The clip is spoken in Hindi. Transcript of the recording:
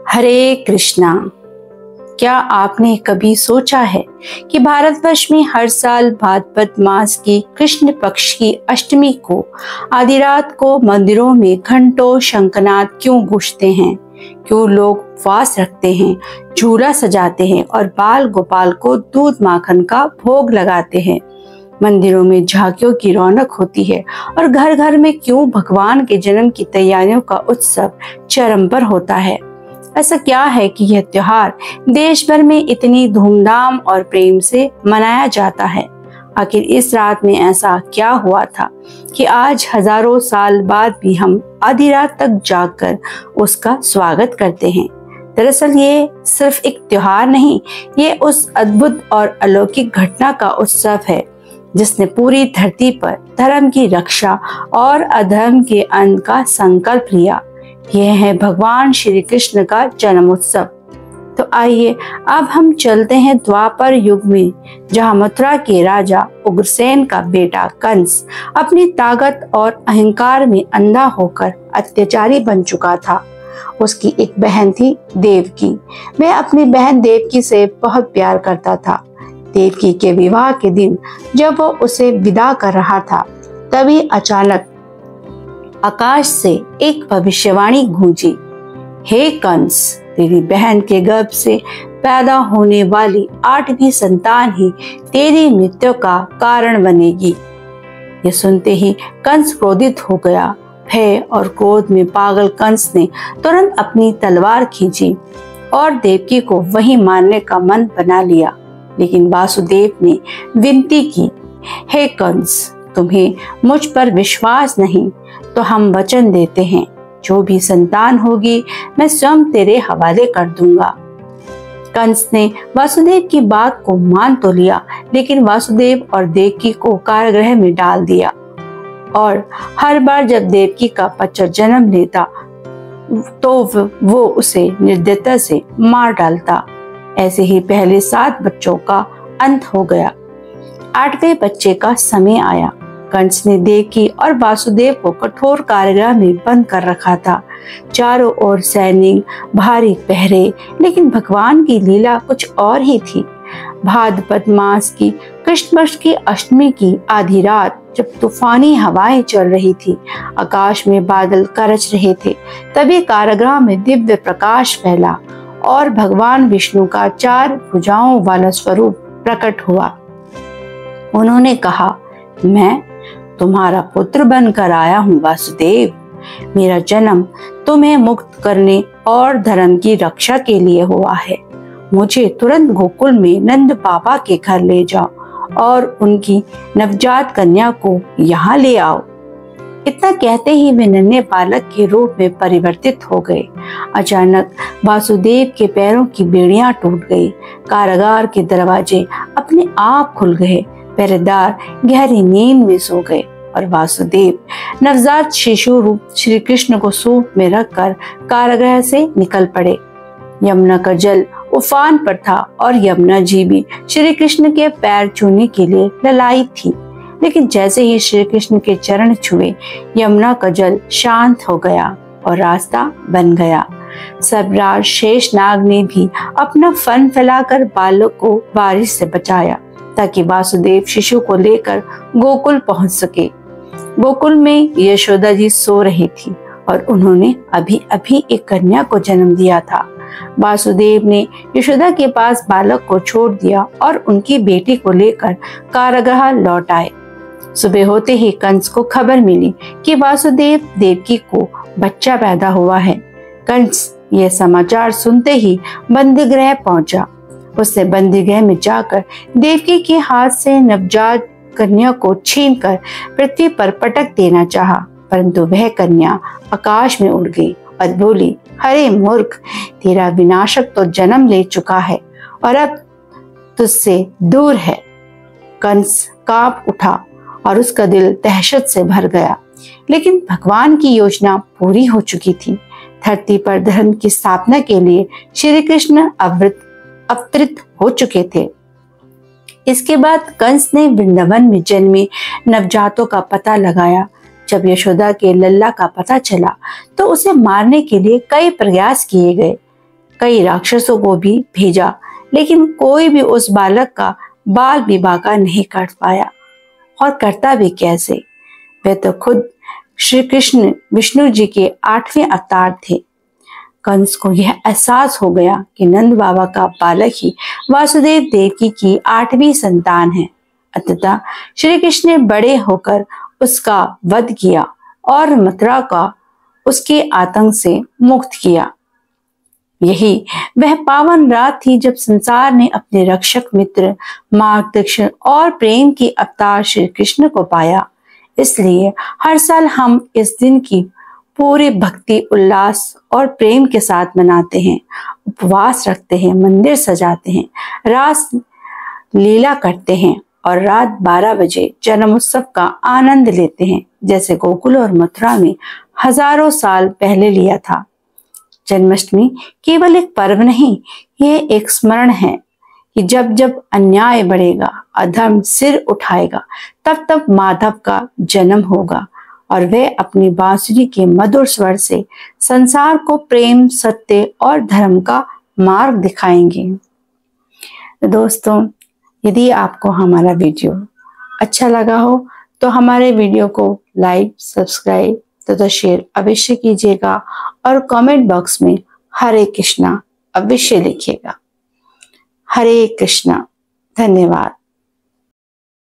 हरे कृष्णा। क्या आपने कभी सोचा है कि भारतवर्ष में हर साल भाद्रपद मास की कृष्ण पक्ष की अष्टमी को आधी रात को मंदिरों में घंटों शंखनाद क्यों गूंजते हैं? क्यों लोग उपवास रखते हैं, झूला सजाते हैं और बाल गोपाल को दूध माखन का भोग लगाते हैं? मंदिरों में झांकियों की रौनक होती है और घर घर में क्यों भगवान के जन्म की तैयारियों का उत्सव चरम पर होता है? ऐसा क्या है कि यह त्योहार देश भर में इतनी धूमधाम और प्रेम से मनाया जाता है? आखिर इस रात में ऐसा क्या हुआ था कि आज हजारों साल बाद भी हम आधी रात तक जागकर उसका स्वागत करते हैं? दरअसल ये सिर्फ एक त्योहार नहीं, ये उस अद्भुत और अलौकिक घटना का उत्सव है जिसने पूरी धरती पर धर्म की रक्षा और अधर्म के अंत का संकल्प लिया। यह है भगवान श्री कृष्ण का जन्म उत्सव। तो आइए अब हम चलते हैं द्वापर युग में, जहां मथुरा के राजा उग्रसेन का बेटा कंस अपनी ताकत और अहंकार में अंधा होकर अत्याचारी बन चुका था। उसकी एक बहन थी देवकी। वह अपनी बहन देवकी से बहुत प्यार करता था। देवकी के विवाह के दिन जब वो उसे विदा कर रहा था, तभी अचानक आकाश से एक भविष्यवाणी गूंजी। हे कंस, तेरी बहन के गर्भ से पैदा होने वाली 8वीं संतान ही तेरी मृत्यु का कारण बनेगी। ये सुनते ही कंस क्रोधित हो गया। भय और क्रोध में पागल कंस ने तुरंत अपनी तलवार खींची और देवकी को वहीं मारने का मन बना लिया। लेकिन वासुदेव ने विनती की, हे कंस, तुम्हें मुझ पर विश्वास नहीं तो हम वचन देते हैं, जो भी संतान होगी मैं स्वयं तेरे हवाले कर दूंगा। कंस ने वासुदेव की बात को मान तो लिया, लेकिन वासुदेव और देवकी को कारागृह में डाल दिया और हर बार जब देवकी का बच्चा जन्म लेता तो वो उसे निर्दयता से मार डालता। ऐसे ही पहले 7 बच्चों का अंत हो गया। 8वें बच्चे का समय आया। कंस ने देवकी और वासुदेव को कठोर कारागृह में बंद कर रखा था। चारों ओर सैनिक, भारी पहरे, लेकिन भगवान की लीला कुछ और ही थी। भाद्रपद मास की कृष्ण पक्ष की अष्टमी की आधी रात जब तूफानी हवाएं चल रही थी, आकाश में बादल गरज रहे थे, तभी कारागृह में दिव्य प्रकाश फैला और भगवान विष्णु का 4 भुजाओं वाला स्वरूप प्रकट हुआ। उन्होंने कहा, मैं तुम्हारा पुत्र बनकर आया हूँ वासुदेव। मेरा जन्म तुम्हें मुक्त करने और धर्म की रक्षा के लिए हुआ है। मुझे तुरंत गोकुल में नंद बाबा के घर ले जाओ और उनकी नवजात कन्या को यहाँ ले आओ। इतना कहते ही वे नन्हे बालक के रूप में परिवर्तित हो गए। अचानक वासुदेव के पैरों की बेड़ियां टूट गई। कारागार के दरवाजे अपने आप खुल गए। पहरेदार गहरी नींद में सो गए और वासुदेव नवजात शिशु रूप श्री कृष्ण को सूप में रखकर कारागृह से निकल पड़े। यमुना का जल उफान पर था और यमुना जी भी श्री कृष्ण के पैर छूने के लिए ललायित थी। लेकिन जैसे ही श्री कृष्ण के चरण छुए, यमुना का जल शांत हो गया और रास्ता बन गया। सर्वराज शेषनाग ने भी अपना फन फैलाकर बालक को बारिश से बचाया ताकि वासुदेव शिशु को लेकर गोकुल पहुंच सके। गोकुल में यशोदा जी सो रही थी और उन्होंने अभी अभी एक कन्या को जन्म दिया था। वासुदेव ने यशोदा के पास बालक को छोड़ दिया और उनकी बेटी को लेकर कारागृह लौट आए। सुबह होते ही कंस को खबर मिली कि वासुदेव देवकी को बच्चा पैदा हुआ है। कंस यह समाचार सुनते ही बंदीगृह पहुंचा। उसने बंदीगृह में जाकर देवकी के हाथ से नवजात कन्या को छीनकर पृथ्वी पर पटक देना चाहा, परंतु वह कन्या आकाश में उड़ गई और बोली, हरे मूर्ख, तेरा विनाशक तो जन्म ले चुका है और अब तुझसे दूर है। कंस कांप उठा और उसका दिल दहशत से भर गया। लेकिन भगवान की योजना पूरी हो चुकी थी। धरती पर धर्म की स्थापना के लिए श्री कृष्ण अवतरित हो चुके थे। इसके बाद कंस ने वृंदावन में जन्मे नवजातों का पता लगाया। जब यशोदा के लल्ला का पता चला तो उसे मारने के लिए कई प्रयास किए गए, कई राक्षसों को भी भेजा, लेकिन कोई भी उस बालक का बाल विवाह नहीं कर पाया। और करता भी कैसे? वे तो खुद श्री कृष्ण विष्णु जी के 8वें अवतार थे। कंस को यह एहसास हो गया कि नंद बाबा का बालक ही वासुदेव देवकी की 8वीं संतान है। अतः श्री कृष्ण ने बड़े होकर उसका वध किया और मथुरा का उसके आतंक से मुक्त किया। यही वह पावन रात थी जब संसार ने अपने रक्षक मित्र, मार्गदर्शक और प्रेम के अवतार श्री कृष्ण को पाया। इसलिए हर साल हम इस दिन की पूरे भक्ति, उल्लास और प्रेम के साथ मनाते हैं, उपवास रखते हैं, मंदिर सजाते हैं, रास लीला करते हैं और रात 12 बजे जन्म उत्सव का आनंद लेते हैं, जैसे गोकुल और मथुरा में हजारों साल पहले लिया था। जन्माष्टमी केवल एक पर्व नहीं, यह एक स्मरण है कि जब जब अन्याय बढ़ेगा, अधर्म सिर उठाएगा, तब तब माधव का जन्म होगा और वे अपनी बांसुरी के मधुर स्वर से संसार को प्रेम, सत्य और धर्म का मार्ग दिखाएंगे। दोस्तों, यदि आपको हमारा वीडियो अच्छा लगा हो तो हमारे वीडियो को लाइक, सब्सक्राइब तथा शेयर अवश्य कीजिएगा और कमेंट बॉक्स में हरे कृष्णा अवश्य लिखिएगा। हरे कृष्णा। धन्यवाद।